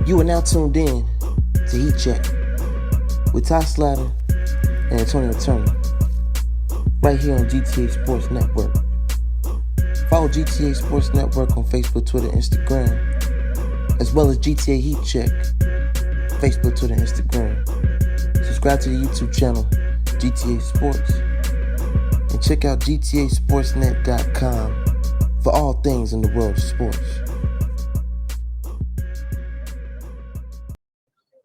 You are now tuned in to Heat Check with Slatter and Antonio Turner, right here on GTA Sports Network. Follow GTA Sports Network on Facebook, Twitter, Instagram, as well as GTA Heat Check, Facebook, Twitter, Instagram. Subscribe to the YouTube channel, GTA Sports, and check out GTASportsNet.com for all things in the world of sports.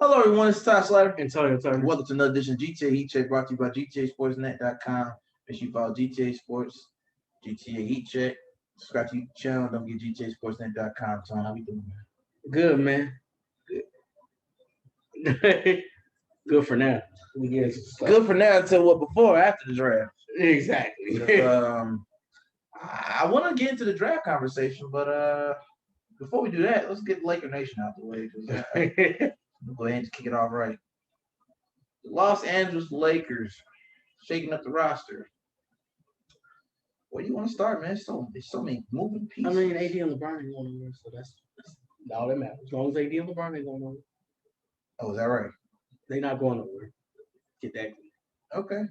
Hello, everyone. It's Slatter and Antonio Turner. Welcome to another edition of GTA Heat Check, brought to you by GTASportsNet.com. Make sure you follow GTA Sports, GTA Heat Check. Subscribe to the channel. Don't forget GTASportsNet.com. Tom, how you doing, man? Good, man. Good. Good for now. Good for now until what? Before or after the draft? Exactly. I want to get into the draft conversation, but before we do that, let's get Laker Nation out the way. We'll go ahead and kick it off right. The Los Angeles Lakers shaking up the roster. Where do you want to start, man? There's so many moving pieces. I mean, AD and LeBron ain't going nowhere, so that's all that matters. As long as AD and LeBron ain't going nowhere. Oh, is that right? They're not going nowhere. Get that clear. Okay.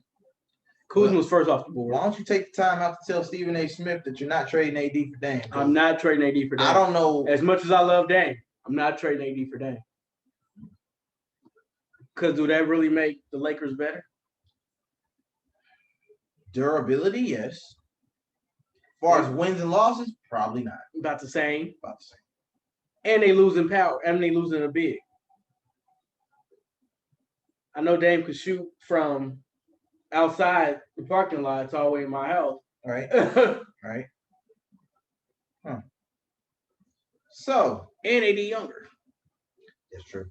Kuzma was first off the board. Why don't you take the time out to tell Stephen A. Smith that you're not trading AD for Dame? I'm not trading AD for Dame. I don't know. As much as I love Dame, I'm not trading AD for Dame. Because do that really make the Lakers better? Durability, yes. As far as wins and losses, probably not. About the same. And they losing power. And they losing a big. I know Dame could shoot from outside the parking lot all the way in my house. Right. Right. Huh. So. And AD younger. That's true.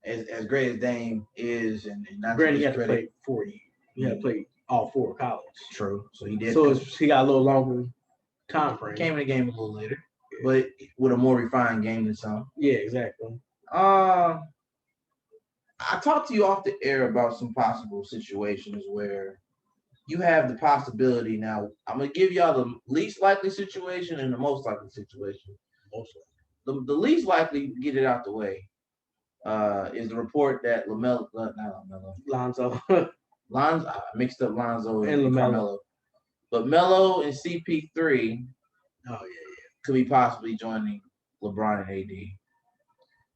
As great as Dame is, and not granted, he had to play 40. He had to play all four of college. True. So he did. So he got a little longer time frame. Came in the game a little later, but with a more refined game than some. Yeah, exactly. I talked to you off the air about some possible situations where you have the possibility. Now, I'm gonna give y'all the least likely situation and the most likely situation. The least likely, get it out the way, is the report that Lonzo. I mixed up Lonzo and LaMelo. But Melo and CP3 could be possibly joining LeBron and AD.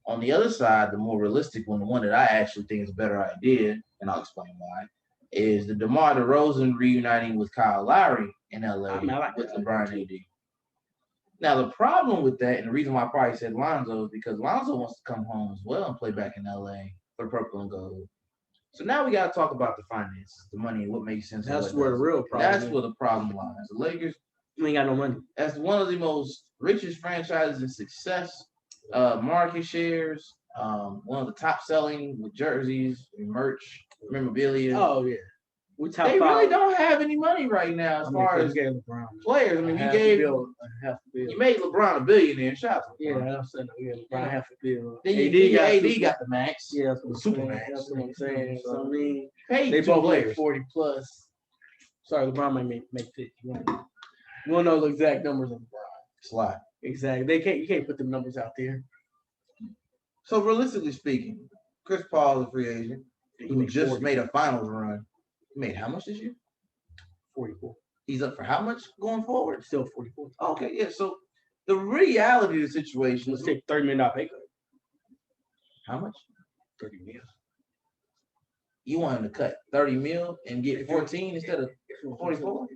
On the other side, the more realistic one, the one that I actually think is a better idea, and I'll explain why, is the DeMar DeRozan reuniting with Kyle Lowry in LA with LeBron and AD. Now, the problem with that, and the reason why I probably said Lonzo, is because Lonzo wants to come home as well and play back in LA for purple and gold. So now we got to talk about the finances, the money, and what makes sense. That's where the real problem That's where the problem lies. The Lakers, ain't got no money. That's one of the most richest franchises in success, market shares, one of the top selling with jerseys, merch, memorabilia. Oh, yeah. They really don't have any money right now as far as players. I mean, you made LeBron a billionaire. Shout out to LeBron. Yeah, I'm saying LeBron half a bill. Then AD got the max. Yeah, the super max. That's what I'm saying. So, I mean, they both players make 40 plus. Sorry, LeBron might make 50. You won't know the exact numbers of LeBron. It's a lot. Exactly. You can't put the numbers out there. So realistically speaking, Chris Paul is a free agent who just 40. made a finals run. He made how much this year? 44. He's up for how much going forward? Still 44. Okay, yeah. So the reality of the situation is take $30 million pay cut. How much? 30 mil. You want him to cut 30 mil and get 14 instead of 44?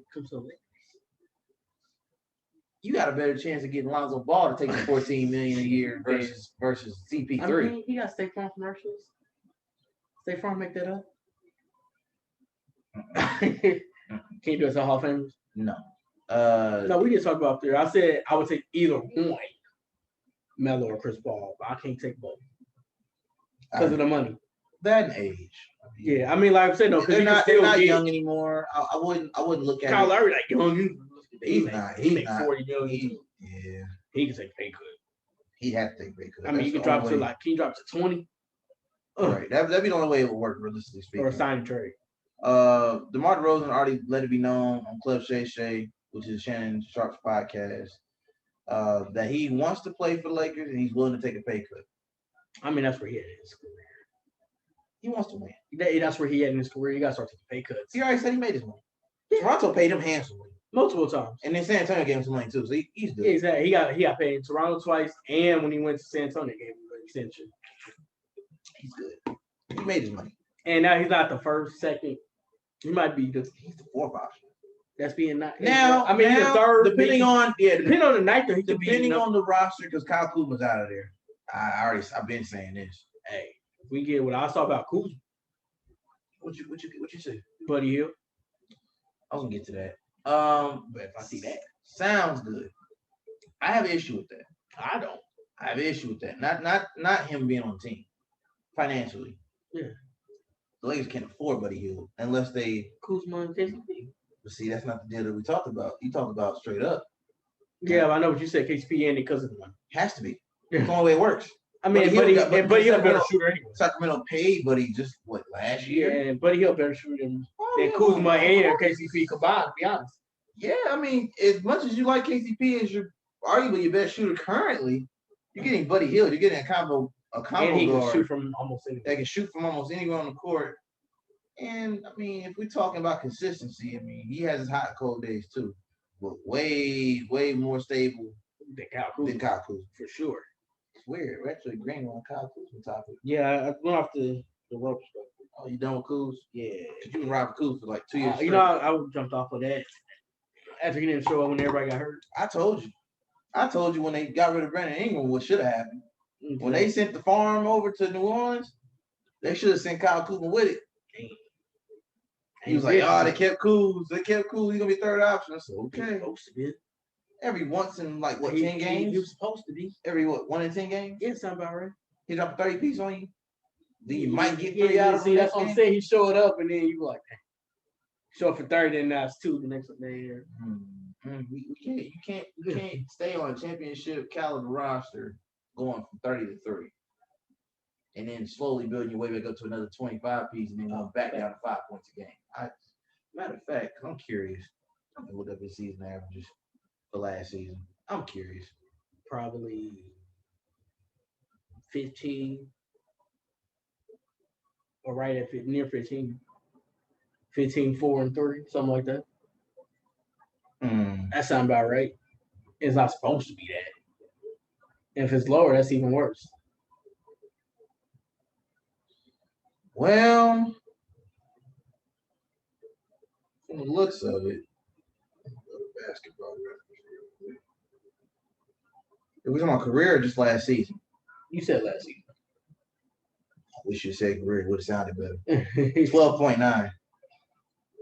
You got a better chance of getting Lonzo Ball to take the 14 million a year versus CP3. I mean, he got State Farm commercials. State Farm make that up. Can you do it to Hall of Famers? No. No, we didn't talk about there. I said I would take either one, Melo or Chris Paul, but I can't take both because of the money. That and age. Yeah, I mean, like I said, no, because they're not young anymore. I wouldn't look at Kyle Lowry like young. He's not. He make 40 million. He can take a pay cut. He had to take a pay cut. I mean, you can drop to can you drop to 20? Right. That'd be the only way it would work, realistically speaking. Or a sign and trade. DeMar DeRozan already let it be known on Club Shay Shay, which is Shannon Sharp's podcast, that he wants to play for the Lakers and he's willing to take a pay cut. I mean, that's where he had in his career. He wants to win. That's where he had in his career. You got to start taking pay cuts. He already said he made his money. Toronto paid him handsomely. Multiple times. And then San Antonio gave him some money too, so he's good. Yeah, exactly. He got paid in Toronto twice, and when he went to San Antonio, gave him an extension. He's good. He made his money. And now he's not the first, second. He might be he's the fourth option. That's being not now. I mean, he's the third. Depending on the night, though, depending on the roster, because Kyle Kuzma's out of there. I've been saying this. Hey, if we get what I saw about Kuzma, what you say, Buddy Hield? I was gonna get to that. But if I see that, sounds good. I have an issue with that. I don't. I have an issue with that. Not him being on the team financially. Yeah. The Lakers can't afford Buddy Hield unless they Kuzma and KCP. But see, that's not the deal that we talked about. You talked about straight up. Yeah, I know what you said. KCP ended because of the money. Has to be. That's the only way it works. I mean, Buddy Hield better shooter anyway. Sacramento paid Buddy just last year? Yeah, and Buddy Hield better shooter than Kuzma and KCP combined, to be honest. Yeah, I mean, as much as you like KCP as arguably your best shooter currently, you're getting Buddy Hield. You're getting a combo and he can shoot from almost anywhere. They can shoot from almost anywhere on the court. And, I mean, if we're talking about consistency, I mean, he has his hot and cold days too. But way, way more stable than Kyle Kuzma. For sure. It's weird. We're actually agreeing on Kyle Kuzma topic. Yeah, I went off the ropes. Oh, you done with Kuz? Yeah. Because you been riding Kuz for like 2 years. You know, I jumped off of that after he didn't show up when everybody got hurt. I told you when they got rid of Brandon Ingram what should have happened. Mm-hmm. When they sent the farm over to New Orleans, they should have sent Kyle Kuzma with it. Damn. He was like, they kept Kuz. They kept Kuz. He's going to be third option. I said, okay. Supposed to be. Every once in 10 games? He was supposed to be. Every 1 in 10 games? Yeah, sound about right. He dropped a 30 piece on you. Then you might get 3 out of him. See, that's what I'm saying. He showed up and then you were like, show up for 30 and now it's 2 the next day. You can't stay on a championship caliber roster going from 30 to 3. And then slowly building your way back up to another 25 piece and then going back down to 5 points a game. Matter of fact, I'm curious. I'm going to look up his season averages for last season. I'm curious. Probably 15 or right at near 15. 15, 4, and 3, something like that. That sounds about right. It's not supposed to be that. If it's lower, that's even worse. Well, from the looks of it, basketball reference. It was on my career just last season. You said last season. I wish you said career. It would have sounded better. 12.9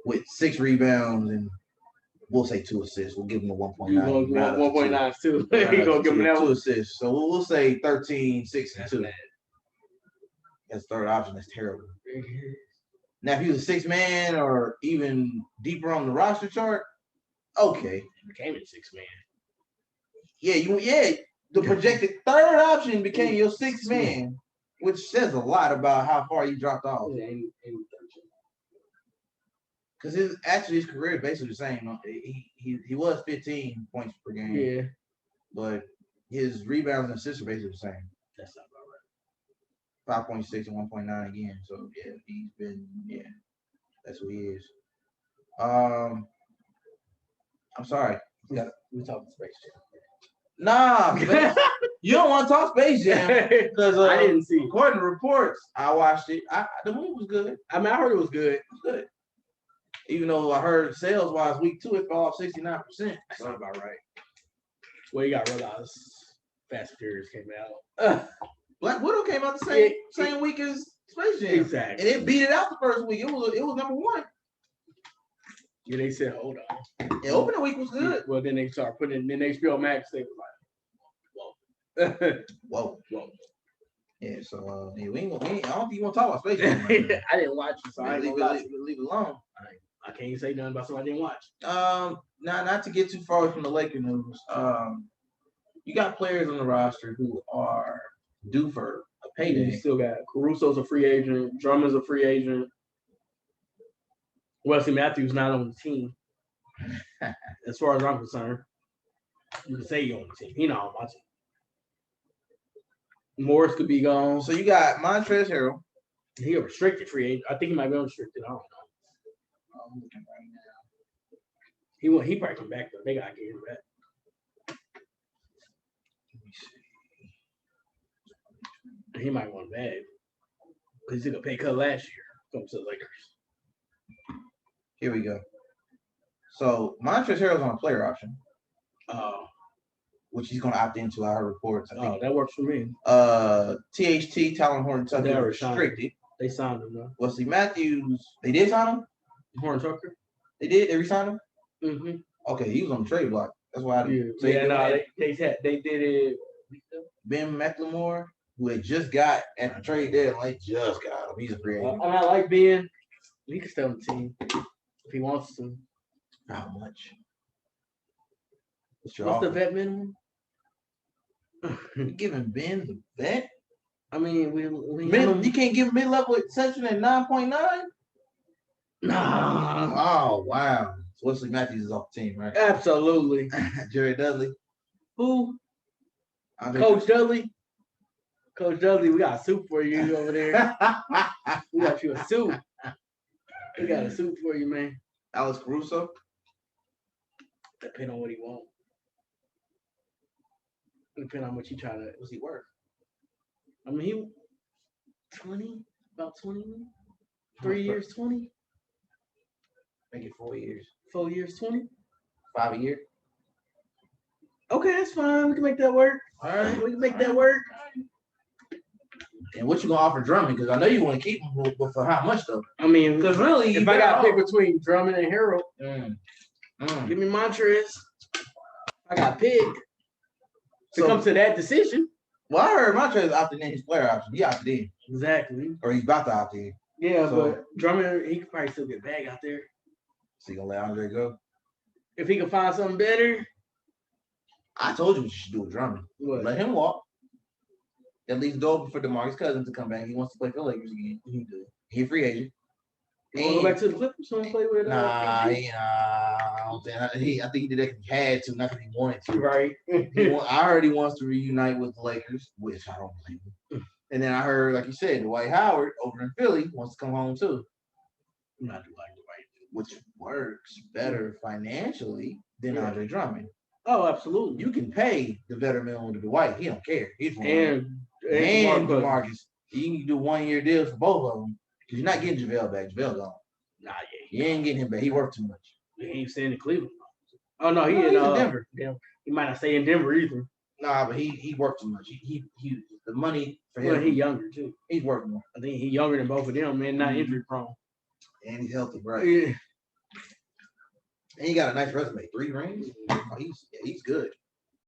with 6 rebounds and we'll say 2 assists. We'll give him a 1.9. 1.9 too. He's gonna give him that 2 assists. So we'll say 13, 6, and 2. That's third option. That's terrible. Now, if he was a 6-man or even deeper on the roster chart, okay. He became a 6-man. Yeah, the projected third option became your 6th man, which says a lot about how far you dropped off. Because his career is basically the same. He was 15 points per game. Yeah. But his rebounds and assists are basically the same. That's not about right. 5.6 and 1.9 again. So yeah, that's who he is. I'm sorry. We talking Space Jam. Nah, you don't want to talk Space Jam because I didn't see. According to reports, I watched it. The movie was good. I mean, I heard it was good. It was good. Even though I heard sales-wise, week 2 it fell off 69%. That's not about right. Well, you got to realize Fast and Furious came out. Black Widow came out the same week as Space Jam. Exactly. And it beat it out the first week. It was number 1. Yeah, they said, hold on. The opening week was good. Well, then they started putting it in HBO Max. They was like, whoa. Yeah, so I don't think you want to talk about Space Jam. Right I didn't watch it, so I ain't leave it alone. I can't say nothing about something I didn't watch. Not to get too far away from the Laker news. You got players on the roster who are due for a payday. You still got Caruso's a free agent. Drummond's a free agent. Wesley Matthews not on the team, as far as I'm concerned. You can say you on the team. He not on my team. Morris could be gone. So you got Montrezl Harrell. He a restricted free agent. I think he might be unrestricted. I don't know. I'm looking right now. He probably come back though. They gotta get him back. Let me see. He might want bad because he took a pay cut last year. Comes to the Lakers. Here we go. So Montrezl Harrell's on a player option. Which he's going to opt into our reports. I think. That works for me. THT, Talon Horton Tucker, restricted. They signed him, though. Wesley Matthews, they did sign him? Horton Tucker? They did? They re-signed him? Mm-hmm. Okay, he was on the trade block. That's why I didn't. So they did it. Ben McLemore, who had just got at the trade deadline, just got him. He's a free agent. And I like Ben. He can stay on the team if he wants to. How much? What's the vet minimum? You giving Ben the vet? I mean, you can't give mid-level exception at 9.9? Nah. Oh, wow. So Wesley Matthews is off the team, right? Absolutely. Jerry Dudley. Who? Coach Dudley. Coach Dudley, we got a suit for you over there. We got you a suit. We got a suit for you, man. Alex Caruso. Depending on what he wants. Depending on how much he try to. What's he worth? I mean, he 20, about 20. 3 years, 20. Make it 4 years. 4 years, 20. 5 a year. Okay, that's fine. We can make that work. All right, we can make that work. And what you gonna offer Drummond? Because I know you want to keep him, but for how much though? I mean, because really, if I got to pick between Drummond and Harrell, give me Montrezl. I got to pick. To come to that decision. Well, I heard Montrezl opted in his player option. He opted in. Exactly. Or he's about to opt in. Yeah, but Drummond, he could probably still get back out there. So you gonna let Andre go? If he can find something better. I told you what you should do with Drummond. What? Let him walk. That leaves the door open for DeMarcus Cousins to come back. He wants to play for the Lakers again. He's a free agent. You want to go back to the Clippers and play with? I think he did that because he had to, not because he wanted to. Right. I heard he wants to reunite with the Lakers, which I don't believe him. And then I heard, like you said, Dwight Howard over in Philly wants to come home too. Not like Dwight, which works better financially than Andre Drummond. Oh, absolutely. You can pay the veteran minimum to Dwight. He don't care. He's and DeMarcus. You can do 1 year deals for both of them. Because you're not getting JaVale back. JaVale gone. Nah, yeah. You ain't getting him back. He worked too much. He ain't staying in Cleveland. Oh, no, he's in Denver. Yeah, he might not stay in Denver either. Nah, but he worked too much. He the money for him. Well, he's younger, too. He's working more. I think he's younger than both of them, man. Not injury prone. And he's healthy, bro. Yeah. And he got a nice resume. 3 rings. Oh, he's good.